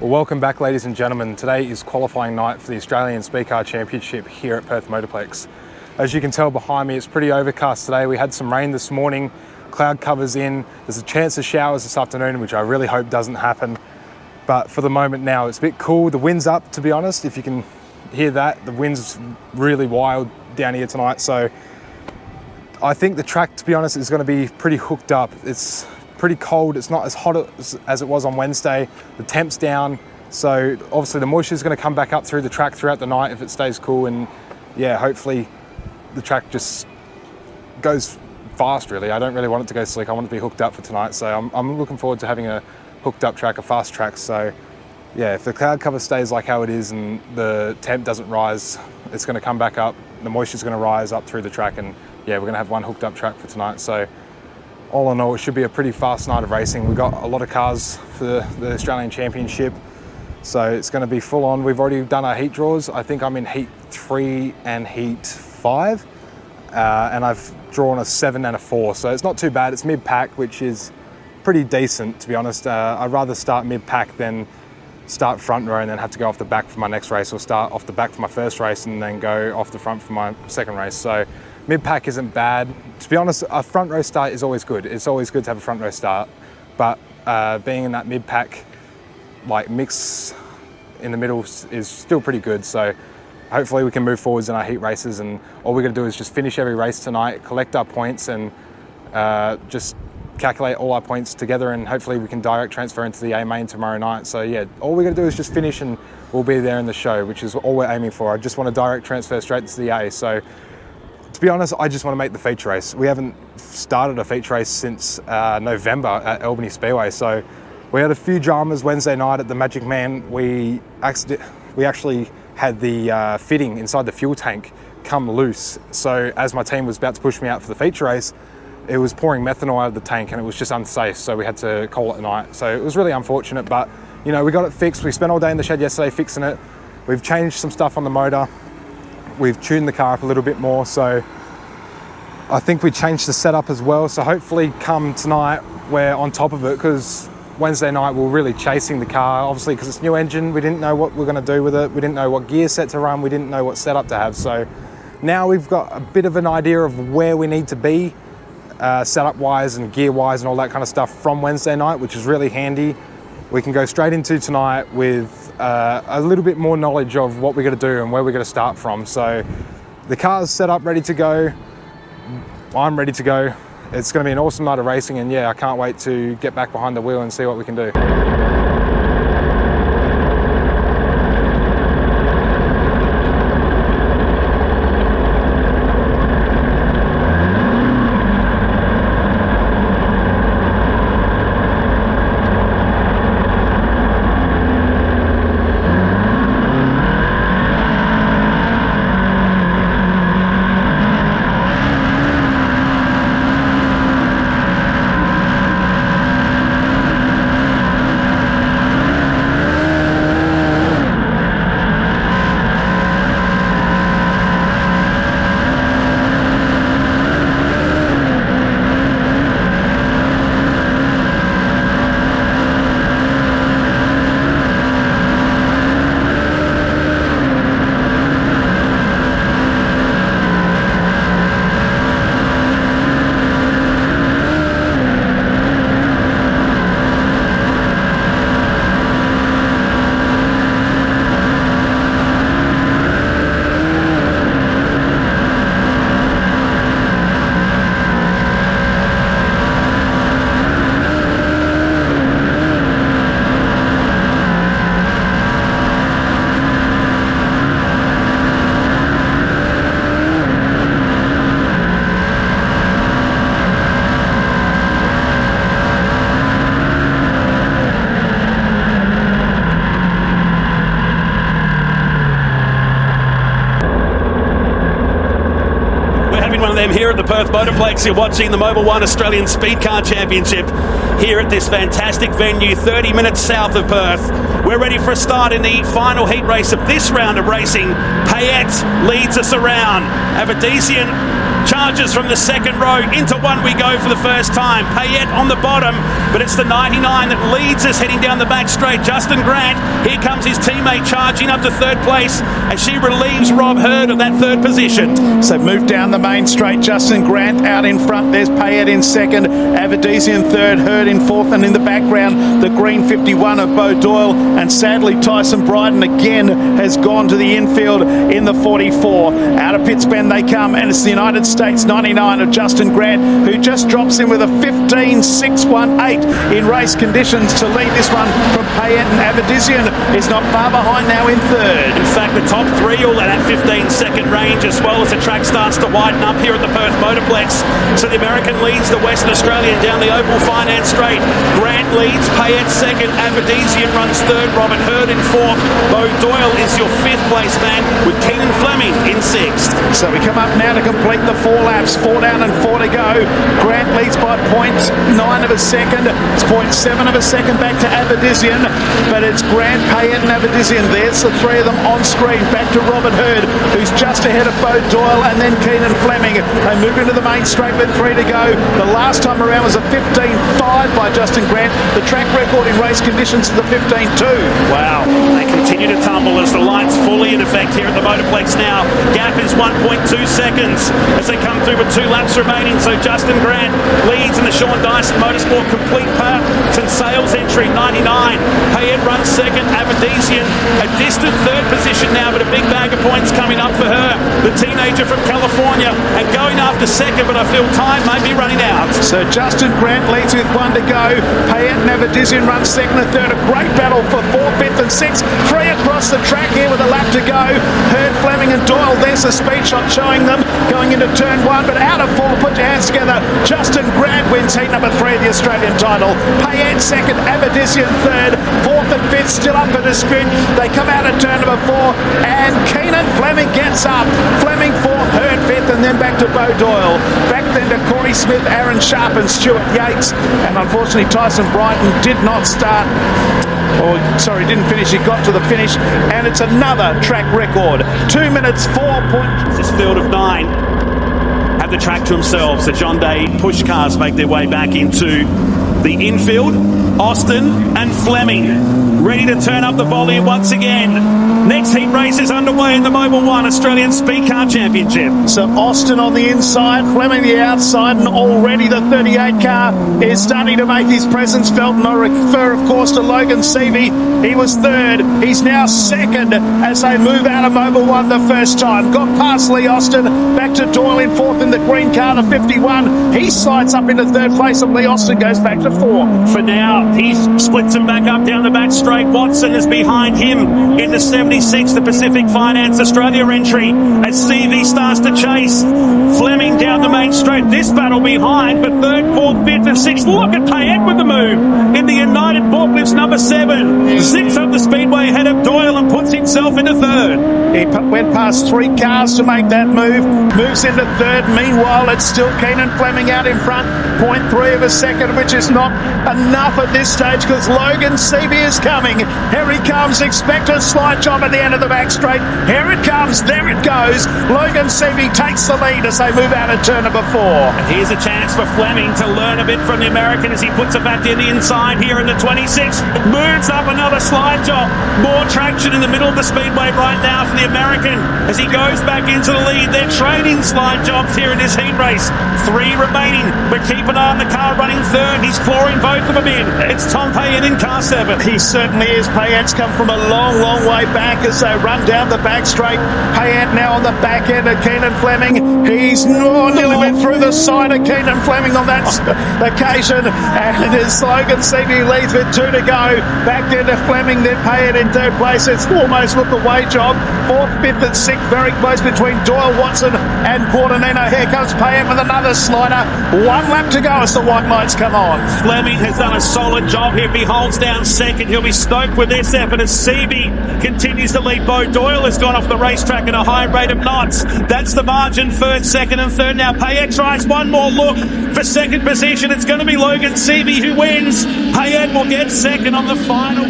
Well, welcome back, ladies and gentlemen. Today is qualifying night for the Australian Speedcar Championship here at Perth Motorplex. As you can tell behind me, it's pretty overcast today. We had some rain this morning, cloud covers in. There's a chance of showers this afternoon, which I really hope doesn't happen. But for the moment now, it's a bit cool. The wind's up, to be honest, if you can hear that. The wind's really wild down here tonight. So I think the track, to be honest, is going to be pretty hooked up. It's pretty cold. It's not as hot as it was on Wednesday. The temp's down. So obviously the moisture is going to come back up through the track throughout the night if it stays cool. And yeah, hopefully the track just goes fast, really. I don't really want it to go slick. I want it to be hooked up for tonight. So I'm looking forward to having a hooked up track, a fast track. So yeah, if the cloud cover stays like how it is and the temp doesn't rise, it's going to come back up. The moisture is going to rise up through the track, and yeah, we're going to have one hooked up track for tonight. So all in all, it should be a pretty fast night of racing. We've got a lot of cars for the Australian Championship, so it's going to be full on. We've already done our heat draws. I think I'm in heat 3 and heat 5, and I've drawn a 7 and a 4, so it's not too bad. It's mid-pack, which is pretty decent, to be honest. I'd rather start mid-pack than start front row and then have to go off the back for my next race, or start off the back for my first race and then go off the front for my second race. So mid-pack isn't bad. To be honest, a front row start is always good. It's always good to have a front row start, but being in that mid-pack like mix in the middle is still pretty good. So hopefully we can move forwards in our heat races, and all we're gonna do is just finish every race tonight, collect our points, and just calculate all our points together, and hopefully we can direct transfer into the A main tomorrow night. So yeah, all we're gonna do is just finish and we'll be there in the show, which is all we're aiming for. I just want to direct transfer straight to the A. So to be honest, I just want to make the feature race. We haven't started a feature race since November at Albany Speedway. So we had a few dramas Wednesday night at the Magic Man. We actually had the fitting inside the fuel tank come loose. So as my team was about to push me out for the feature race, it was pouring methanol out of the tank and it was just unsafe. So we had to call it a night. So it was really unfortunate, but you know, we got it fixed. We spent all day in the shed yesterday fixing it. We've changed some stuff on the motor. We've tuned the car up a little bit more. So I think we changed the setup as well. So hopefully come tonight, we're on top of it, because Wednesday night we were really chasing the car, obviously because it's new engine. We didn't know what we're gonna do with it. We didn't know what gear set to run. We didn't know what setup to have. So now we've got a bit of an idea of where we need to be, setup wise and gear wise and all that kind of stuff from Wednesday night, which is really handy. We can go straight into tonight with a little bit more knowledge of what we're going to do and where we're going to start from. So the car's set up, ready to go. I'm ready to go. It's going to be an awesome night of racing, and yeah, I can't wait to get back behind the wheel and see what we can do. Here at the Perth Motorplex, you're watching the Mobil 1 Australian Speedcar Championship here at this fantastic venue 30 minutes south of Perth. We're ready for a start in the final heat race of this round of racing. Payette leads us around. Avadesian charges from the second row. Into one we go for the first time. Payette on the bottom, but it's the 99 that leads us heading down the back straight. Justin Grant, here comes his teammate charging up to third place as she relieves Rob Hurd of that third position. So move down the main straight. Justin Grant out in front. There's Payette in second, Avadisi in third, Hurd in fourth, and in the background the green 51 of Bo Doyle. And sadly Tyson Bryden again has gone to the infield in the 44. Out of Pitts Bend they come, and it's the United States 99 of Justin Grant, who just drops in with a 15.618 in race conditions to lead this one from Payette, and Avadisian is not far behind now in third. In fact, the top three all at that 15-second range, as well as the track starts to widen up here at the Perth Motorplex. So the American leads the Western Australian down the Oval Finance Straight. Grant leads, Payette second, Avadisian runs third, Robert Hurd in fourth. Bo Doyle is your fifth place man, with Keenan Fleming in sixth. So we come up now to complete the 4 laps, 4 down and 4 to go. Grant leads by 0.9 of a second. It's 0.7 of a second back to Avadisian, but it's Grant, Payette and Avadisian. There's the three of them on screen. Back to Robert Hurd, who's just ahead of Bo Doyle, and then Keenan Fleming. They move into the main straight with 3 to go. The last time around was a 15.5 by Justin Grant. The track record in race conditions is the 15.2. Wow, they continue to tumble as the lights fully in effect here at the Motorplex now. Gap is 1.2 seconds as they come through with 2 laps remaining. So Justin Grant leads in the Sean Dyson Motorsport Complete Parts and Sales entry 99. Payette runs second, Avadisian a distant third position now, but a big bag of points coming up for her. The teenager from California, and going after second, but I feel time may be running out. So Justin Grant leads with 1 to go. Payette and Avadisian runs second and third. A great battle for 4th, 5th and 6th. 3 across the track here with a lap to go. Hurd, Fleming and Doyle. There's a speed shot showing them going into turn 1, but out of 4. Put your hands together. Justin Grant wins heat number 3 of the Australian title. Payette second, Avadisian third. 4th and 5th still up for dispute. They come out of turn number 4, and Keenan Fleming gets up. Fleming 4th, Hurd 5th, and then back to Bo Doyle. Back then to Corey Smith, Aaron Sharp and Stuart Yates. And unfortunately Tyson Bryden did not start, or sorry, didn't finish. He got to the finish, and it's another track record. 2 minutes 4. This field of 9 have the track to themselves. The John Day push cars make their way back into the infield. Austin and Fleming ready to turn up the volume once again. Next heat race is underway in the Mobile 1 Australian Speedcar Championship. So Austin on the inside, Fleming the outside, and already the 38 car is starting to make his presence felt. And I refer, of course, to Logan Seavey. He was third. He's now second as they move out of Mobile 1 the first time. Got past Lee Austin, back to Doyle in fourth in the green car, the 51. He slides up into third place, and Lee Austin goes back to 4. For now, he splits him back up down the back straight. Watson is behind him in the 76, the Pacific Finance Australia entry, as Stevie starts to chase Fleming down the main straight. This battle behind, but 3rd, 4th, 5th and 6th. Look at Payette with the move in the United Forklifts number 7. Zips up the speedway ahead of Doyle and puts himself into 3rd. He went past 3 cars to make that move. Moves into 3rd. Meanwhile, it's still Keenan Fleming out in front. 0.3 of a second, which is not enough at this stage because Logan Seavey is coming. Here he comes. Expect a slight job at the end of the back straight. Here it comes. There it goes. Logan Seavey takes the lead as they move out of turn number 4. And here's a chance for Fleming to learn a bit from the American as he puts it back in the inside here in the 26. Moves up another slide job. More traction in the middle of the speedway right now for the American as he goes back into the lead. They're trading slide jobs here in this heat race. 3 remaining, but keep an eye on the car running 3rd. He's clawing both of them in. It's Tom Payette in car 7. He certainly is. Payette's come from a long, long way back as they run down the back straight. Payette now on the back end of Keenan Fleming. He's nearly went through the side of Keenan Fleming on that occasion. And it's Logan Seavey leads with 2 to go. Back there to Fleming, then Payette in 3rd place. It's almost look away job. 4th, 5th and 6th, very close between Doyle, Watson and Quartanino. Here comes Payette with another slider. 1 lap to go as the white lights come on. Fleming has done a solid job here. If he holds down second, he'll be stoked with this effort as Seavey continues to lead. Bo Doyle has gone off the racetrack at a high rate of knots. That's the margin, 1st, 2nd and 3rd. Now Payette tries one more look for 2nd position. It's going to be Logan Seavey who wins. Payette will get 2nd on the final.